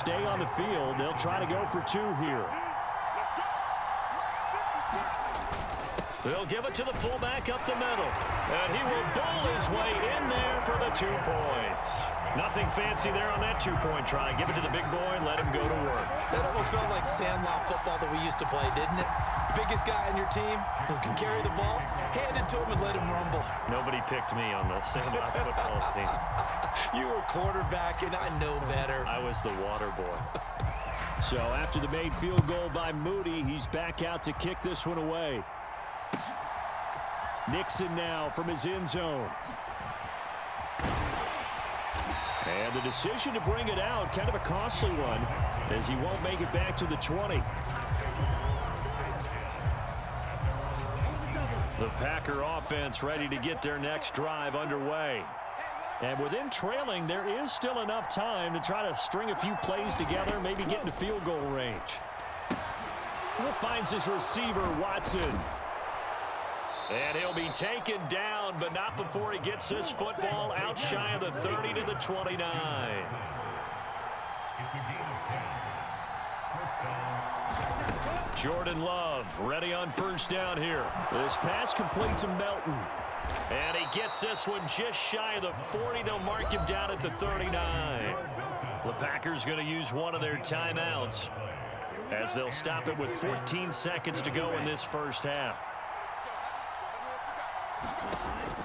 Stay on the field. They'll try to go for two here. They'll give it to the fullback up the middle. And he will bowl his way in there for the 2 points. Nothing fancy there on that two-point try. Give it to the big boy and let him go to work. That almost felt like sandlot football that we used to play, didn't it? Biggest guy on your team who can carry the ball, hand it to him and let him rumble. Nobody picked me on the sandlot football team. You were quarterback, and I know better. I was the water boy. So after the made field goal by Moody, he's back out to kick this one away. Nixon now from his end zone. And the decision to bring it out, kind of a costly one, as he won't make it back to the 20. The Packer offense ready to get their next drive underway. And with them trailing, there is still enough time to try to string a few plays together, maybe get into field goal range. He finds his receiver, Watson. And he'll be taken down, but not before he gets this football out shy of the 30 to the 29. Jordan Love ready on first down here. This pass complete to Melton. And he gets this one just shy of the 40. They'll mark him down at the 39. The Packers going to use one of their timeouts as they'll stop it with 14 seconds to go in this first half.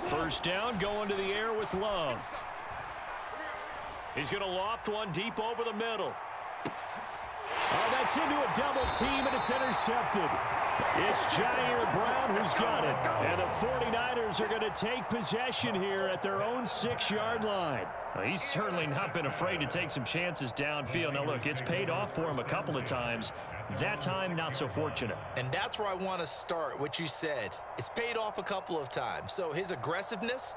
First down, going to the air with Love. He's going to loft one deep over the middle. Oh, that's into a double team, and it's intercepted. It's Jair Brown who's got it. And the 49ers are going to take possession here at their own 6-yard line. Well, he's certainly not been afraid to take some chances downfield. Now, look, it's paid off for him a couple of times. That time, not so fortunate. And that's where I want to start, what you said. It's paid off a couple of times. So his aggressiveness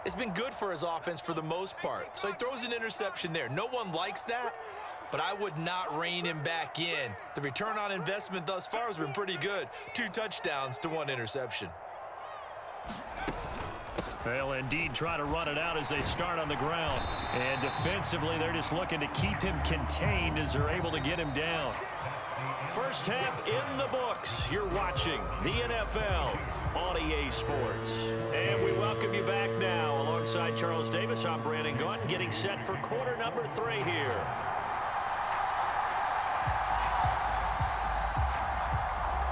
has been good for his offense for the most part. So he throws an interception there. No one likes that, but I would not rein him back in. The return on investment thus far has been pretty good. 2 touchdowns to 1 interception. They'll indeed try to run it out as they start on the ground. And defensively, they're just looking to keep him contained as they're able to get him down. First half in the books. You're watching the NFL on EA Sports. And we welcome you back now. Alongside Charles Davis, I'm Brandon Gaunton, getting set for quarter number 3 here.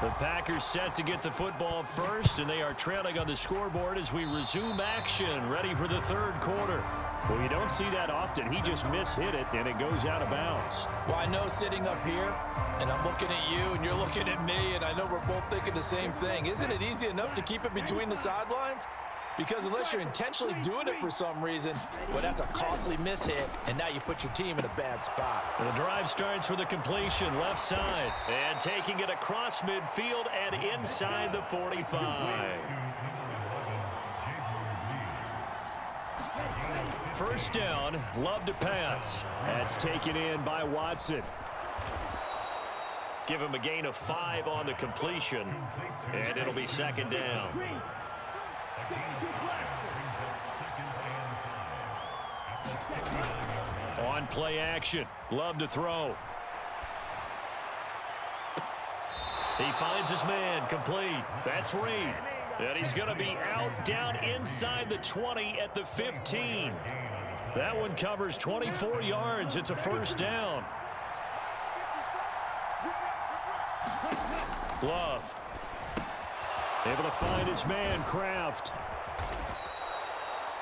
The Packers set to get the football first, and they are trailing on the scoreboard as we resume action, ready for the third quarter. Well, you don't see that often. He just mishit it, and it goes out of bounds. Well, I know sitting up here, and I'm looking at you, and you're looking at me, and I know we're both thinking the same thing. Isn't it easy enough to keep it between the sidelines? Because unless you're intentionally doing it for some reason, well, that's a costly mishit, and now you put your team in a bad spot. And the drive starts with a completion left side, and taking it across midfield and inside the 45. First down, Love to pass. That's taken in by Watson. Give him a gain of 5 on the completion, and it'll be second down. On play action, Love to throw. He finds his man, complete. That's Reed. And he's going to be out down inside the 20 at the 15. That one covers 24 yards. It's a first down. Love. Able to find his man, Kraft.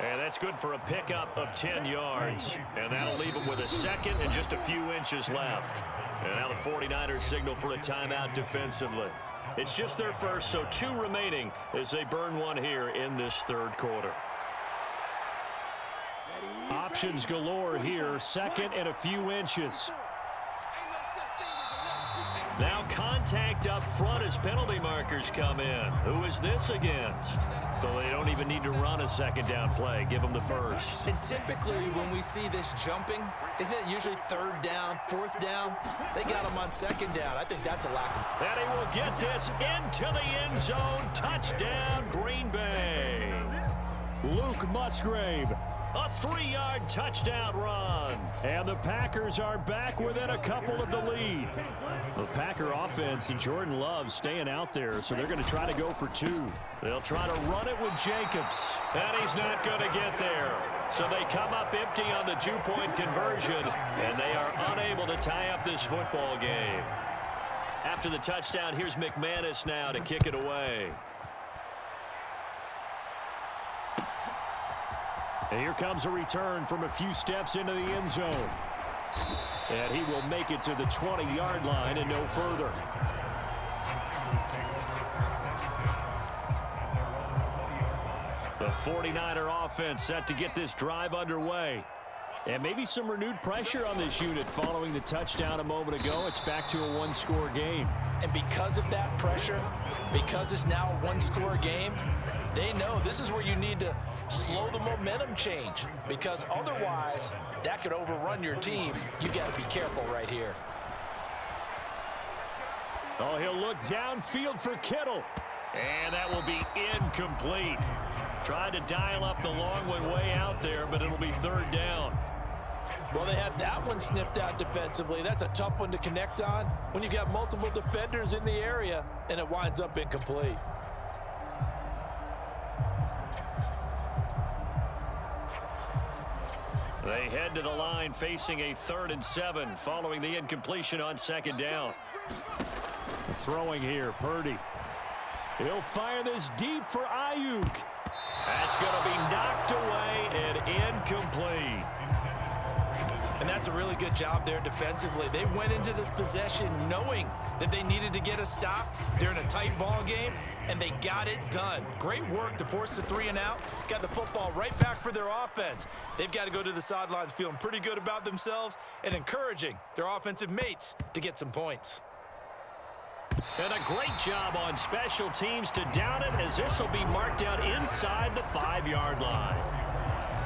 And that's good for a pickup of 10 yards. And that'll leave him with a second and just a few inches left. And now the 49ers signal for a timeout defensively. It's just their first, so 2 remaining as they burn one here in this third quarter. Options galore here, second and a few inches. Now contact up front as penalty markers come in. Who is this against? So they don't even need to run a second down play. Give them the first. And typically when we see this jumping, isn't it usually third down, fourth down? They got him on second down. I think that's a lack of... And he will get this into the end zone. Touchdown, Green Bay. Luke Musgrave A 3-yard touchdown run. And the Packers are back within a couple of the lead. The Packer offense and Jordan Love staying out there, so they're going to try to go for 2. They'll try to run it with Jacobs. And he's not going to get there. So they come up empty on the 2-point conversion, and they are unable to tie up this football game. After the touchdown, here's McManus now to kick it away. And here comes a return from a few steps into the end zone. And he will make it to the 20-yard line and no further. The 49er offense set to get this drive underway. And maybe some renewed pressure on this unit following the touchdown a moment ago. It's back to a one-score game. And because of that pressure, because it's now a one-score game, they know this is where you need to slow the momentum change, because otherwise that could overrun your team. You got to be careful right here. Oh, he'll look downfield for Kittle. And that will be incomplete. Tried to dial up the long one way out there, but it'll be third down. Well, they had that one snipped out defensively. That's a tough one to connect on when you've got multiple defenders in the area, and it winds up incomplete. They head to the line facing a 3rd and 7 following the incompletion on 2nd down. Throwing here, Purdy. He'll fire this deep for Ayuk. That's going to be knocked away and incomplete. And that's a really good job there defensively. They went into this possession knowing that they needed to get a stop. They're in a tight ball game, and they got it done. Great work to force the 3 and out. Got the football right back for their offense. They've got to go to the sidelines feeling pretty good about themselves and encouraging their offensive mates to get some points. And a great job on special teams to down it, as this will be marked out inside the 5-yard line.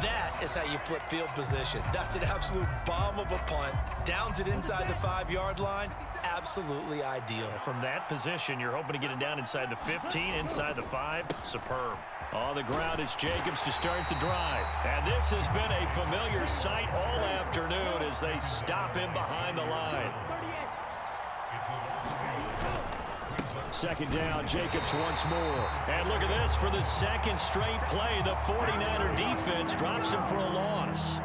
That is how you flip field position. That's an absolute bomb of a punt. Downs it inside the 5-yard line. Absolutely ideal. From that position, you're hoping to get it down inside the 15, inside the 5. Superb. On the ground, it's Jacobs to start the drive. And this has been a familiar sight all afternoon as they stop him behind the line. 2nd down, Jacobs once more. And look at this, for the 2nd straight play, the 49er defense drops him for a loss.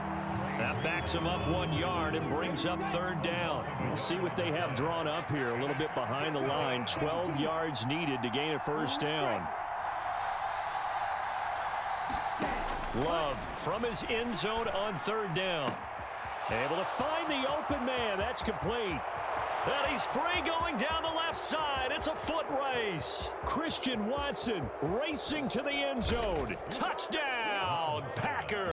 That backs him up 1 yard and brings up 3rd down. We'll see what they have drawn up here, a little bit behind the line. 12 yards needed to gain a 1st down. Love from his end zone on 3rd down. Able to find the open man. That's complete. And he's free going down the left side. It's a foot race. Christian Watson racing to the end zone. Touchdown, Packers.